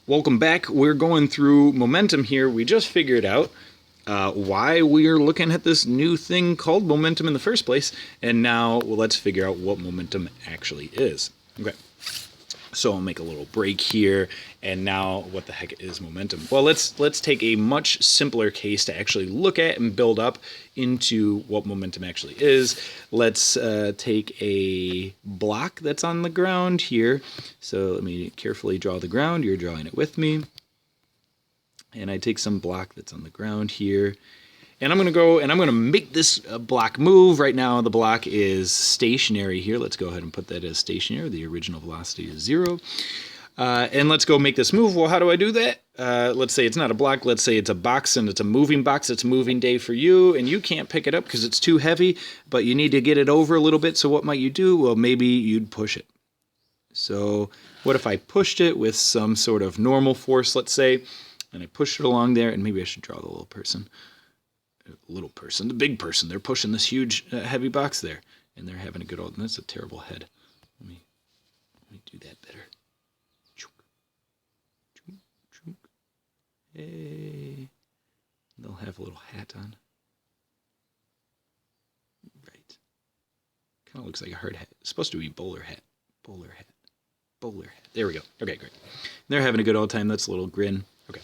Welcome back. We're going through momentum here. We just figured out why we're looking at this new thing called momentum in the first place, and now let's figure out what momentum actually is. Okay. So I'll make a little break here, and now what the heck is momentum? Well, let's take a much simpler case to actually look at and build up into what momentum actually is. Let's take a block that's on the ground here. So let me carefully draw the ground. You're drawing it with me. And I take some block that's on the ground here. And I'm going to go and I'm going to make this block move. Right now the block is stationary here. Let's go ahead and put that as stationary. The original velocity is 0. And let's go make this move. Well, how do I do that? Let's say it's not a block. Let's say it's a box and it's a moving box. It's a moving day for you. And you can't pick it up because it's too heavy, but you need to get it over a little bit. So what might you do? Well, maybe you'd push it. So what if I pushed it with some sort of normal force, let's say, and I pushed it along there, and maybe I should draw the little person. The big person, they're pushing this huge heavy box there, and they're having a good old, and that's a terrible head. Let me do that better. Hey, they'll have a little hat on. Right. Kind of looks like a hard hat. It's supposed to be bowler hat. Bowler hat. There we go. Okay, great. They're having a good old time. That's a little grin. Okay.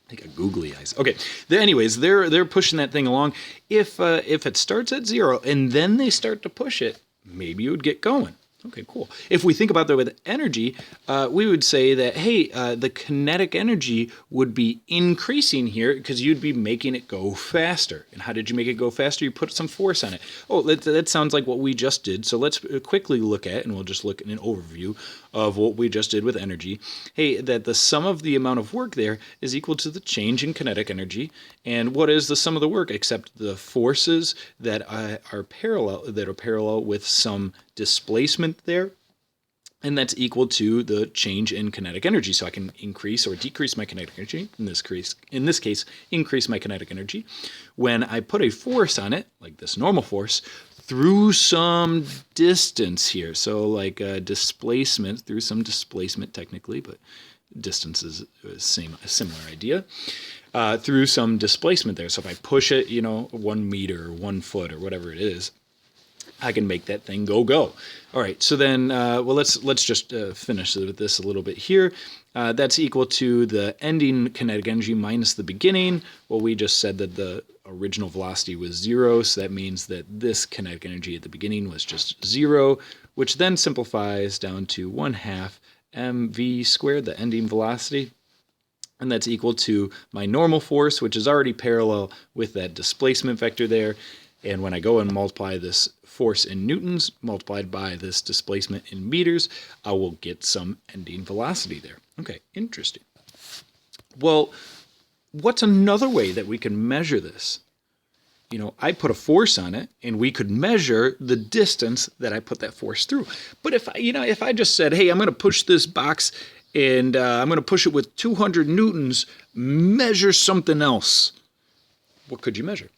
They got googly eyes. Okay. Anyways, they're pushing that thing along. If it starts at 0 and then they start to push it, maybe you would get going. Okay, cool. If we think about that with energy, we would say that, hey, the kinetic energy would be increasing here because you'd be making it go faster. And how did you make it go faster? You put some force on it. Oh, that sounds like what we just did. So let's quickly look at, and we'll just look at an overview of what we just did with energy. Hey, that the sum of the amount of work there is equal to the change in kinetic energy. And what is the sum of the work except the forces that are parallel with some displacement there, and that's equal to the change in kinetic energy. So I can increase or decrease my kinetic energy, in this case, increase my kinetic energy, when I put a force on it, like this normal force, through some distance here. So like displacement, through some displacement technically, but distance is a similar idea. Through some displacement there. So if I push it, 1 meter or 1 foot or whatever it is, I can make that thing go. All right, so then, let's just finish with this a little bit here. That's equal to the ending kinetic energy minus the beginning. Well, we just said that the original velocity was 0, so that means that this kinetic energy at the beginning was just 0, which then simplifies down to 1/2 mv squared, the ending velocity. And that's equal to my normal force, which is already parallel with that displacement vector there. And when I go and multiply this force in newtons multiplied by this displacement in meters, I will get some ending velocity there. Okay, interesting. Well, what's another way that we can measure this? I put a force on it, and we could measure the distance that I put that force through. But if I just said, hey, I'm going to push this box, and I'm going to push it with 200 newtons, measure something else, what could you measure?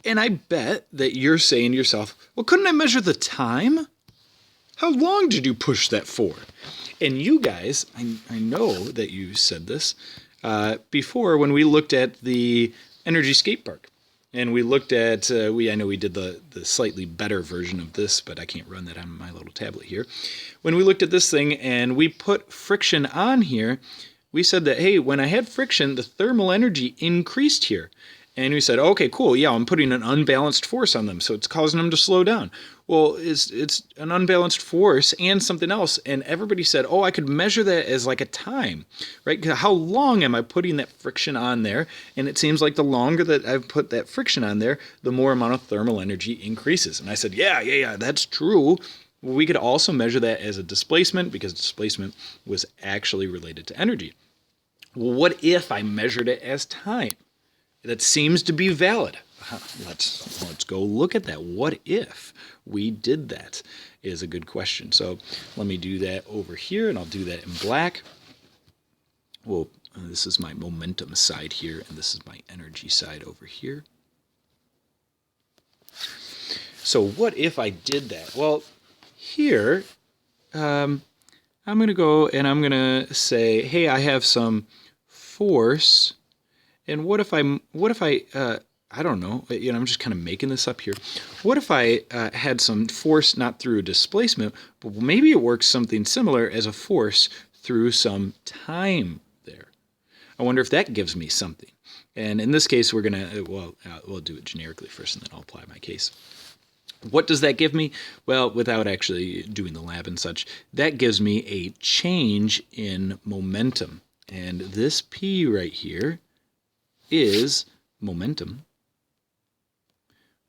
And I bet that you're saying to yourself, well, couldn't I measure the time? How long did you push that for? And you guys, I know that you said this before when we looked at the energy skate park. And we looked at, I know we did the slightly better version of this, but I can't run that on my little tablet here. When we looked at this thing and we put friction on here, we said that, hey, when I had friction, the thermal energy increased here. And we said, okay, cool, yeah, I'm putting an unbalanced force on them, so it's causing them to slow down. Well, it's an unbalanced force and something else, and everybody said, oh, I could measure that as like a time, right? How long am I putting that friction on there? And it seems like the longer that I've put that friction on there, the more amount of thermal energy increases. And I said, yeah, that's true. Well, we could also measure that as a displacement, because displacement was actually related to energy. Well, what if I measured it as time? That seems to be valid. Let's go look at that. What if we did that is a good question. So let me do that over here, and I'll do that in black. Well, this is my momentum side here, and this is my energy side over here. So what if I did that? Well, here, I'm going to go and I'm going to say, hey, I have some force. And what if I don't know, I'm just kind of making this up here. What if I had some force not through displacement, but maybe it works something similar as a force through some time there. I wonder if that gives me something. And in this case, we're going to, we'll do it generically first and then I'll apply my case. What does that give me? Well, without actually doing the lab and such, that gives me a change in momentum. And this P right here is momentum.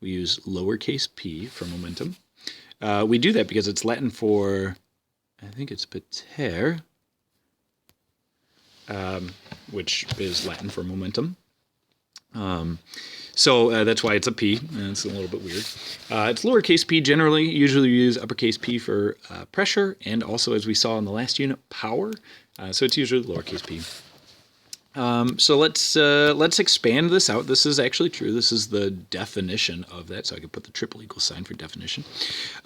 We use lowercase p for momentum. We do that because it's Latin for, I think it's pater, which is Latin for momentum. So that's why it's a P, and it's a little bit weird. It's lowercase p generally. Usually we use uppercase P for pressure, and also, as we saw in the last unit, power. So it's usually lowercase p. So let's expand this out. This is actually true. This is the definition of that. So I could put the triple equal sign for definition.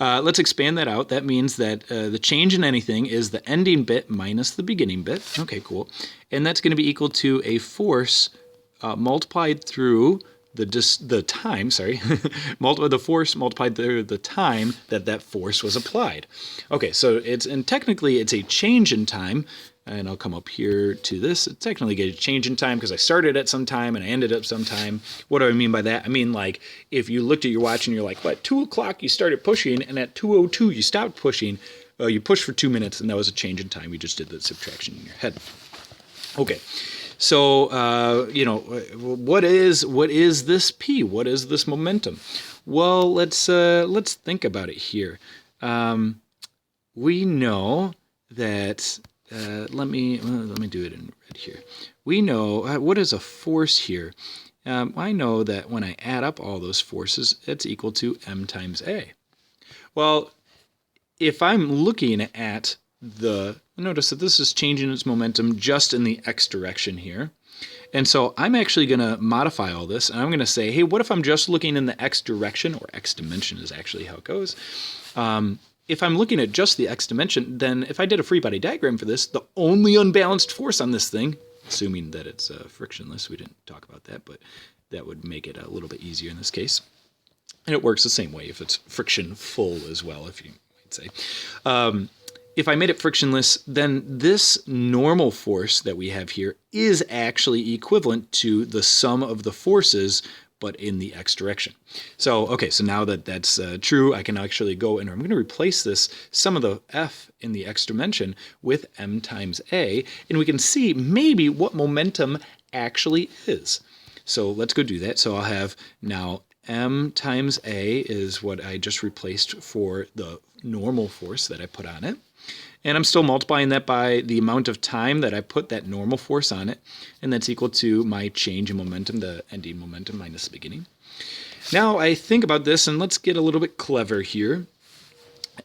Let's expand that out. That means that the change in anything is the ending bit minus the beginning bit. Okay, cool. And that's going to be equal to a force multiplied through the time, sorry, the force multiplied through the time that force was applied. Okay, so technically it's a change in time, and I'll come up here to this. It's technically a change in time because I started at some time and I ended at some time. What do I mean by that? I mean, like, if you looked at your watch and you're like, well, at 2 o'clock you started pushing, and at 2:02 you stopped pushing, you pushed for 2 minutes, and that was a change in time. You just did the subtraction in your head. Okay. So, what is this P? What is this momentum? Well, let's think about it here. We know that, let me do it in red here. We know, what is a force here? I know that when I add up all those forces, it's equal to m times a. Well, if I'm looking at notice that this is changing its momentum just in the x direction here. And so I'm actually going to modify all this, and I'm going to say, hey, what if I'm just looking in the x direction, or x dimension is actually how it goes. If I'm looking at just the x dimension, then if I did a free body diagram for this, the only unbalanced force on this thing, assuming that it's frictionless, we didn't talk about that, but that would make it a little bit easier in this case. And it works the same way if it's friction full as well, if you might say. If I made it frictionless, then this normal force that we have here is actually equivalent to the sum of the forces, but in the x direction. So, okay, so now that that's true, I can actually go and I'm going to replace this sum of the f in the x dimension with m times a, and we can see maybe what momentum actually is. So let's go do that. So I'll have now m times a is what I just replaced for the normal force that I put on it. And I'm still multiplying that by the amount of time that I put that normal force on it. And that's equal to my change in momentum, the ending momentum minus the beginning. Now I think about this, and let's get a little bit clever here.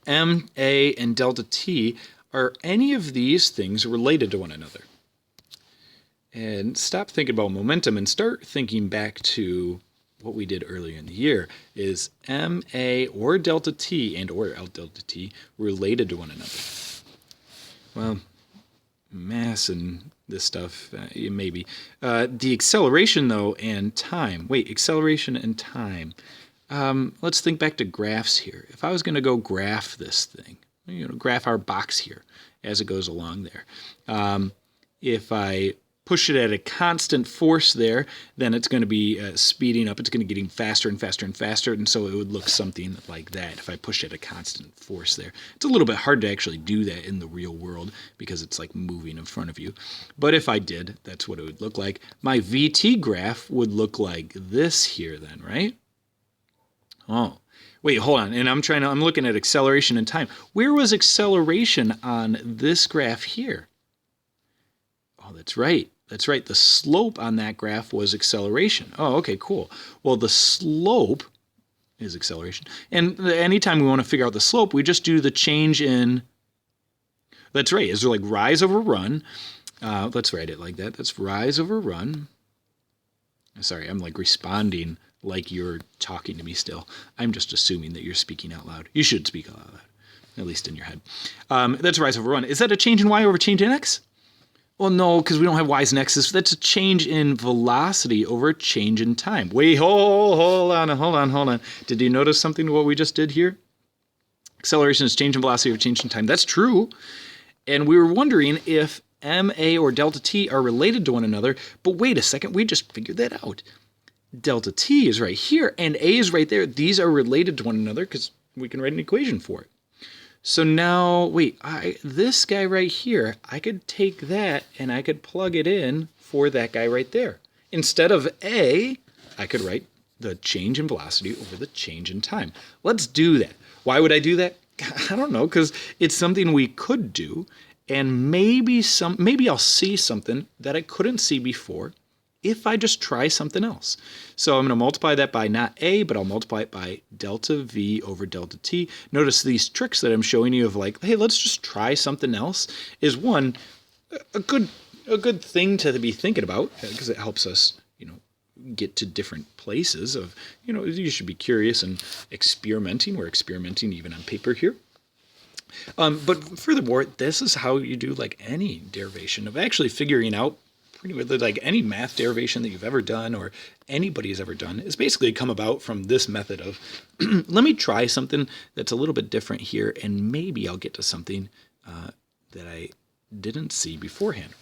M, A, and delta T, are any of these things related to one another? And stop thinking about momentum and start thinking back to what we did earlier in the year. Is M, A, or delta T and or L delta T related to one another? Well, mass and this stuff, maybe. The acceleration, though, and time. Wait, acceleration and time. Let's think back to graphs here. If I was going to go graph this thing, graph our box here as it goes along there. If I push it at a constant force there, then it's going to be speeding up. It's going to be getting faster and faster and faster, and so it would look something like that if I push it at a constant force there. It's a little bit hard to actually do that in the real world because it's like moving in front of you. But if I did, that's what it would look like. My VT graph would look like this here then, right? Oh, wait, hold on. And I'm looking at acceleration and time. Where was acceleration on this graph here? Oh, that's right. That's right. The slope on that graph was acceleration. Oh, okay, cool. Well, the slope is acceleration. And anytime we want to figure out the slope, we just do the change in, that's right. Is there like rise over run? Let's write it like that. That's rise over run. Sorry, I'm like responding like you're talking to me still. I'm just assuming that you're speaking out loud. You should speak out loud. at least in your head. That's rise over 1. Is that a change in y over change in x? Well, no, because we don't have y's and x's. That's a change in velocity over change in time. Wait, hold on. Did you notice something to what we just did here? Acceleration is change in velocity over change in time. That's true. And we were wondering if ma or delta t are related to one another. But wait a second, we just figured that out. Delta t is right here, and a is right there. These are related to one another because we can write an equation for it. So now, wait, this guy right here, I could take that and I could plug it in for that guy right there. Instead of a, I could write the change in velocity over the change in time. Let's do that. Why would I do that? I don't know, because it's something we could do, and maybe I'll see something that I couldn't see before if I just try something else. So I'm going to multiply that by not a, but I'll multiply it by delta v over delta t. Notice these tricks that I'm showing you of like, hey, let's just try something else is one, a good thing to be thinking about because it helps us, get to different places of, you should be curious and experimenting. We're experimenting even on paper here. But furthermore, this is how you do like any derivation of actually figuring out pretty much like any math derivation that you've ever done or anybody has ever done is basically come about from this method of let me try something that's a little bit different here and maybe I'll get to something that I didn't see beforehand.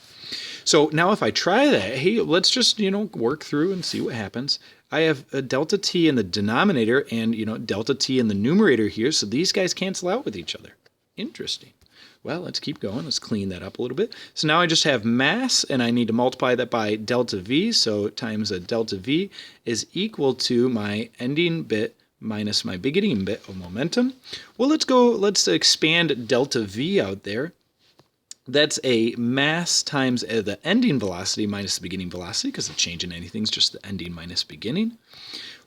So now if I try that, hey, let's just, work through and see what happens. I have a delta t in the denominator and, delta t in the numerator here, so these guys cancel out with each other. Interesting. Well, let's keep going. Let's clean that up a little bit. So now I just have mass, and I need to multiply that by delta v. So times a delta v is equal to my ending bit minus my beginning bit of momentum. Well, let's expand delta v out there. That's a mass times the ending velocity minus the beginning velocity, because the change in anything is just the ending minus beginning.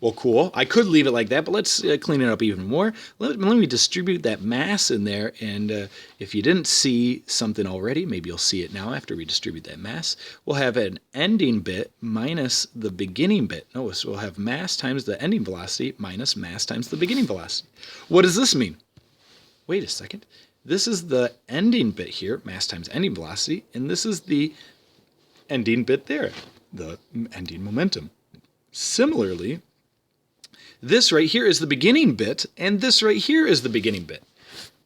Well, cool. I could leave it like that, but let's clean it up even more. Let me distribute that mass in there, and if you didn't see something already, maybe you'll see it now after we distribute that mass. We'll have an ending bit minus the beginning bit. Notice we'll have mass times the ending velocity minus mass times the beginning velocity. What does this mean? Wait a second. This is the ending bit here, mass times ending velocity, and this is the ending bit there, the ending momentum. Similarly, this right here is the beginning bit, and this right here is the beginning bit.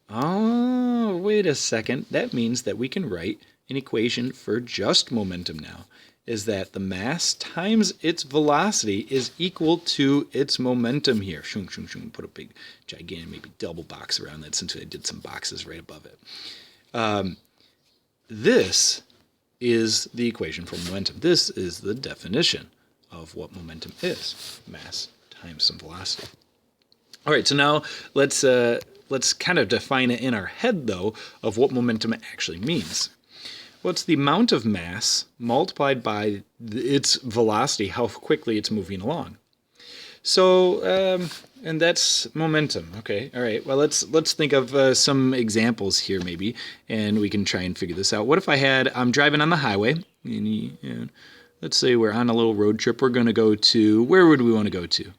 Oh, wait a second. That means that we can write an equation for just momentum now, is that the mass times its velocity is equal to its momentum here. Shung, shung, shung. Put a big, gigantic, maybe double box around that since I did some boxes right above it. This is the equation for momentum. This is the definition of what momentum is. Mass times some velocity. All right, so now let's kind of define it in our head, though, of what momentum actually means. Well, it's the amount of mass multiplied by its velocity, how quickly it's moving along. So, and that's momentum. Okay, all right. Well, let's think of some examples here, maybe, and we can try and figure this out. What if I'm driving on the highway, and let's say we're on a little road trip. We're going to go to, where would we want to go to?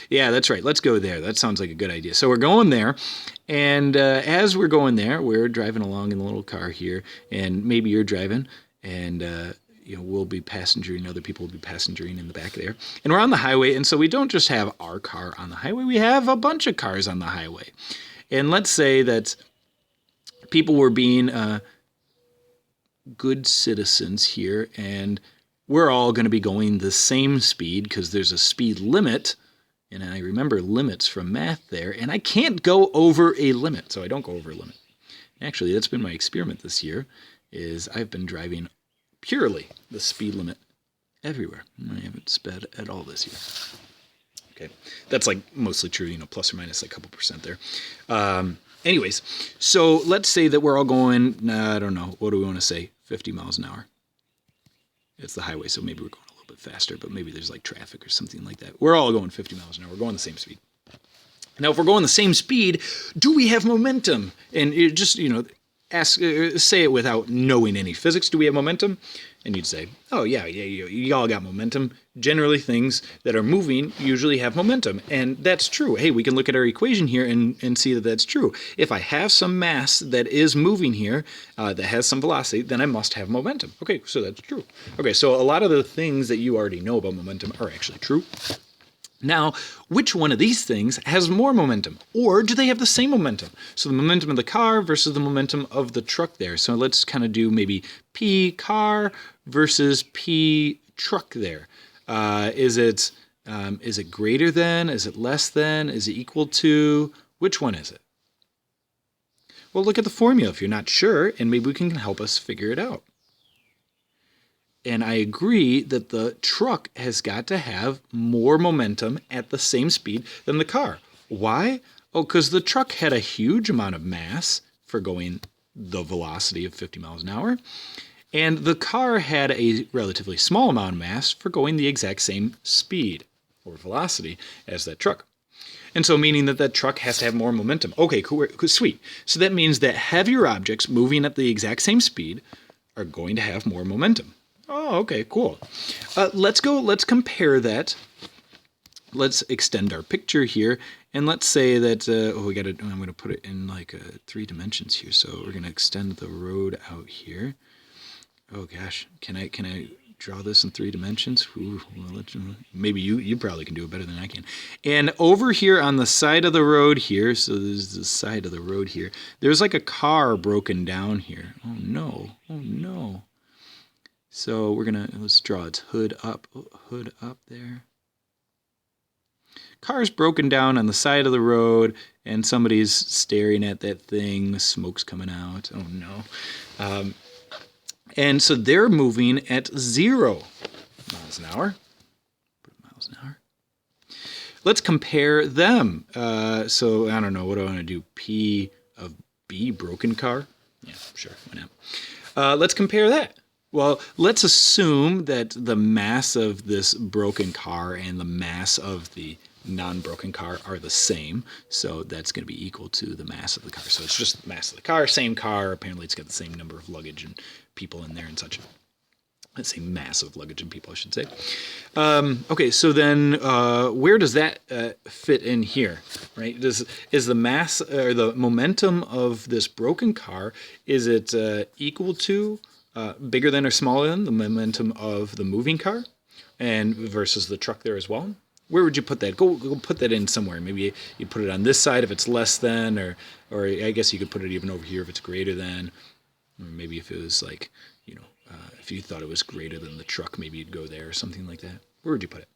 Yeah, that's right. Let's go there. That sounds like a good idea. So we're going there, and as we're going there, we're driving along in the little car here, and maybe you're driving, and we'll be passengering, other people will be passengering in the back there. And we're on the highway, and so we don't just have our car on the highway, we have a bunch of cars on the highway. And let's say that people were being good citizens here, and we're all going to be going the same speed because there's a speed limit. And I remember limits from math there, and I can't go over a limit, so I don't go over a limit. Actually, that's been my experiment this year, is I've been driving purely the speed limit everywhere. I haven't sped at all this year. Okay, that's like mostly true, plus or minus like a couple percent there. Anyways, so let's say that we're all going, I don't know, what do we want to say, 50 miles an hour. It's the highway, so maybe we're going a little bit faster, but maybe there's like traffic or something like that. We're all going 50 miles an hour. We're going the same speed. Now, if we're going the same speed, do we have momentum? And it just, say it without knowing any physics. Do we have momentum? And you'd say, oh yeah, you all got momentum. Generally, things that are moving usually have momentum, and that's true. Hey, we can look at our equation here and see that that's true. If I have some mass that is moving here, that has some velocity, then I must have momentum. Okay, so that's true. Okay, so a lot of the things that you already know about momentum are actually true. Now, which one of these things has more momentum? Or do they have the same momentum? So the momentum of the car versus the momentum of the truck there. So let's kind of do maybe P car versus P truck there. Is it greater than? Is it less than? Is it equal to? Which one is it? Well, look at the formula if you're not sure, and maybe we can help us figure it out. And I agree that the truck has got to have more momentum at the same speed than the car. Why? Oh, because the truck had a huge amount of mass for going the velocity of 50 miles an hour. And the car had a relatively small amount of mass for going the exact same speed or velocity as that truck. And so meaning that that truck has to have more momentum. Okay, cool, sweet. So that means that heavier objects moving at the exact same speed are going to have more momentum. Oh, okay, cool. Let's compare that. Let's extend our picture here, and let's say that, I'm going to put it in like 3 dimensions here. So we're going to extend the road out here. Oh gosh, can I draw this in 3 dimensions? Ooh, well, maybe you probably can do it better than I can. And over here on the side of the road here, so there's the side of the road here, there's like a car broken down here. Oh no. So let's draw its hood up there. Car's broken down on the side of the road, and somebody's staring at that thing. Smoke's coming out. Oh no. And so they're moving at 0 miles an hour. Miles an hour. Let's compare them. So I don't know, what do I want to do? P of B, broken car? Yeah, sure, why not? Let's compare that. Well, let's assume that the mass of this broken car and the mass of the non-broken car are the same. So that's going to be equal to the mass of the car. So it's just the mass of the car, same car. Apparently it's got the same number of luggage and people in there and such. Let's say mass of luggage and people, I should say. Okay, so then where does that fit in here, right? Is the mass or the momentum of this broken car, is it equal to, bigger than or smaller than the momentum of the moving car, and versus the truck there as well? Where would you put that? Go put that in somewhere. Maybe you put it on this side if it's less than, or I guess you could put it even over here if it's greater than, or maybe if it was like, if you thought it was greater than the truck, maybe you'd go there or something like that. Where would you put it?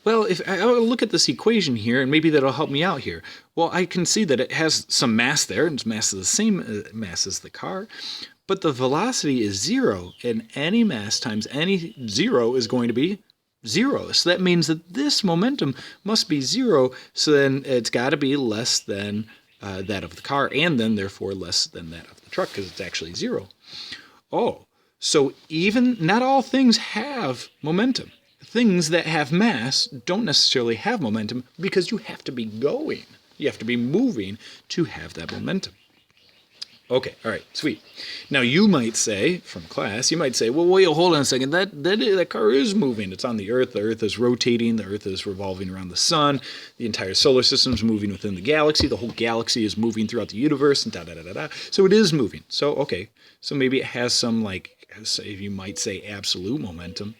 Well, if I'll look at this equation here, and maybe that'll help me out here. Well, I can see that it has some mass there, and its mass is the same mass as the car, but the velocity is 0, and any mass times any 0 is going to be 0. So that means that this momentum must be 0, so then it's got to be less than that of the car, and then therefore less than that of the truck, because it's actually 0. Oh, so even not all things have momentum. Things that have mass don't necessarily have momentum because you have to be going. You have to be moving to have that momentum. Okay, all right, sweet. Now you might say, from class, well, wait, hold on a second. That car is moving. It's on the Earth. The Earth is rotating. The Earth is revolving around the sun. The entire solar system is moving within the galaxy. The whole galaxy is moving throughout the universe, and da-da-da-da-da. So it is moving. So, okay, so maybe it has some, you might say, absolute momentum.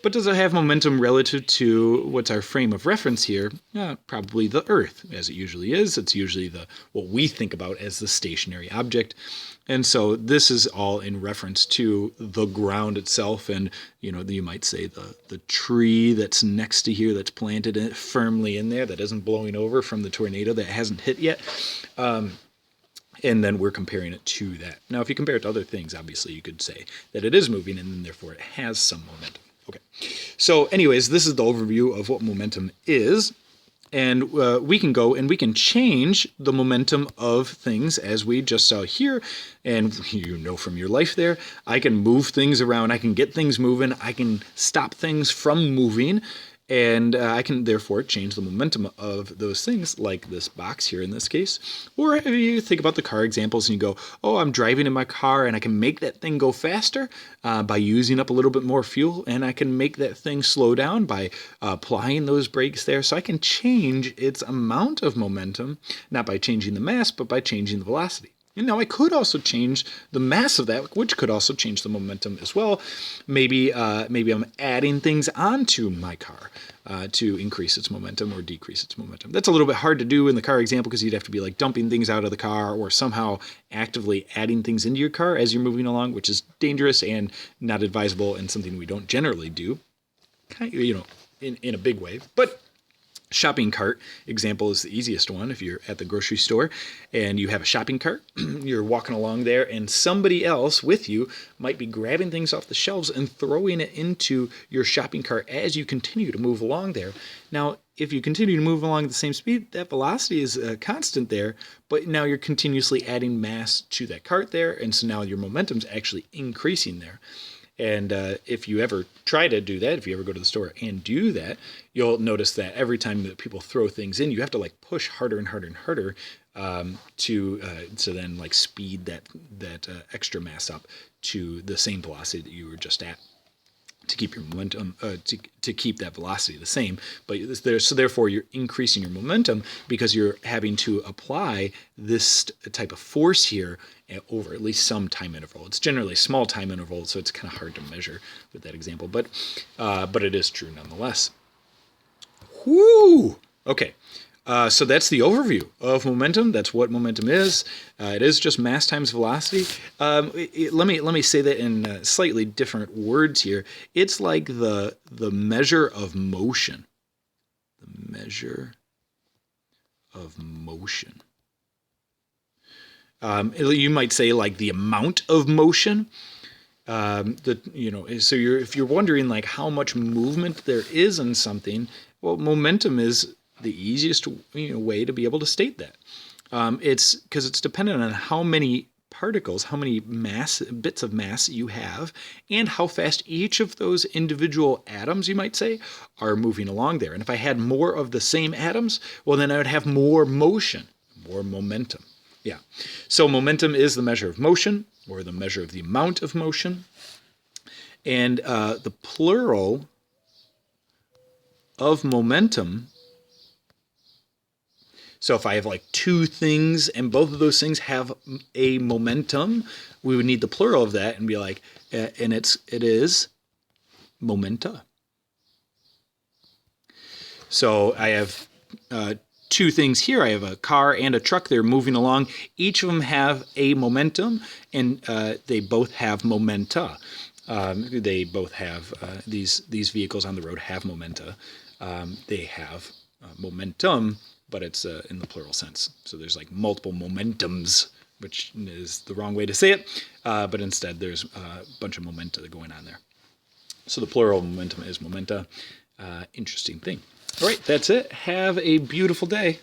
But does it have momentum relative to what's our frame of reference here? Probably the Earth, as it usually is. It's usually what we think about as the stationary object. And so this is all in reference to the ground itself, and you might say the tree that's next to here that's planted firmly in there, that isn't blowing over from the tornado that hasn't hit yet. And then we're comparing it to that. Now, if you compare it to other things, obviously you could say that it is moving, and then therefore it has some momentum. Okay, so anyways, this is the overview of what momentum is, and we can go and we can change the momentum of things as we just saw here, and from your life there, I can move things around, I can get things moving, I can stop things from moving, And I can therefore change the momentum of those things, like this box here in this case. Or if you think about the car examples and you go, oh, I'm driving in my car and I can make that thing go faster by using up a little bit more fuel, and I can make that thing slow down by applying those brakes there. So I can change its amount of momentum, not by changing the mass, but by changing the velocity. And now I could also change the mass of that, which could also change the momentum as well. Maybe I'm adding things onto my car to increase its momentum or decrease its momentum. That's a little bit hard to do in the car example because you'd have to be like dumping things out of the car or somehow actively adding things into your car as you're moving along, which is dangerous and not advisable and something we don't generally do, in a big way. But shopping cart example is the easiest one. If you're at the grocery store and you have a shopping cart, you're walking along there and somebody else with you might be grabbing things off the shelves and throwing it into your shopping cart as you continue to move along there. Now, if you continue to move along at the same speed, that velocity is constant there, but now you're continuously adding mass to that cart there, and so now your momentum's actually increasing there. And if you ever try to do that, if you ever go to the store and do that, you'll notice that every time that people throw things in, you have to like push harder and harder and harder to then like speed that extra mass up to the same velocity that you were just at, to keep your momentum, to keep that velocity the same. But so therefore you're increasing your momentum because you're having to apply this type of force here over at least some time interval. It's generally a small time interval, so it's kind of hard to measure with that example, but it is true nonetheless. Whoo! Okay. So that's the overview of momentum. That's what momentum is. It is just mass times velocity. Let me say that in slightly different words here. It's like the measure of motion. The measure of motion. You might say like the amount of motion. So if you're wondering like how much movement there is in something, well, momentum is the easiest way to be able to state that. It's because it's dependent on how many particles, how many bits of mass you have, and how fast each of those individual atoms, you might say, are moving along there. And if I had more of the same atoms, well, then I would have more motion, more momentum. Yeah. So momentum is the measure of motion, or the measure of the amount of motion. And the plural of momentum, so if I have like two things and both of those things have a momentum, we would need the plural of that and be like, and it is momenta. So I have two things here. I have a car and a truck. They're moving along. Each of them have a momentum, and they both have momenta. They both have these vehicles on the road have momenta. They have momentum, but it's in the plural sense. So there's like multiple momentums, which is the wrong way to say it, but instead there's a bunch of momenta going on there. So the plural of momentum is momenta. Interesting thing. All right, that's it. Have a beautiful day.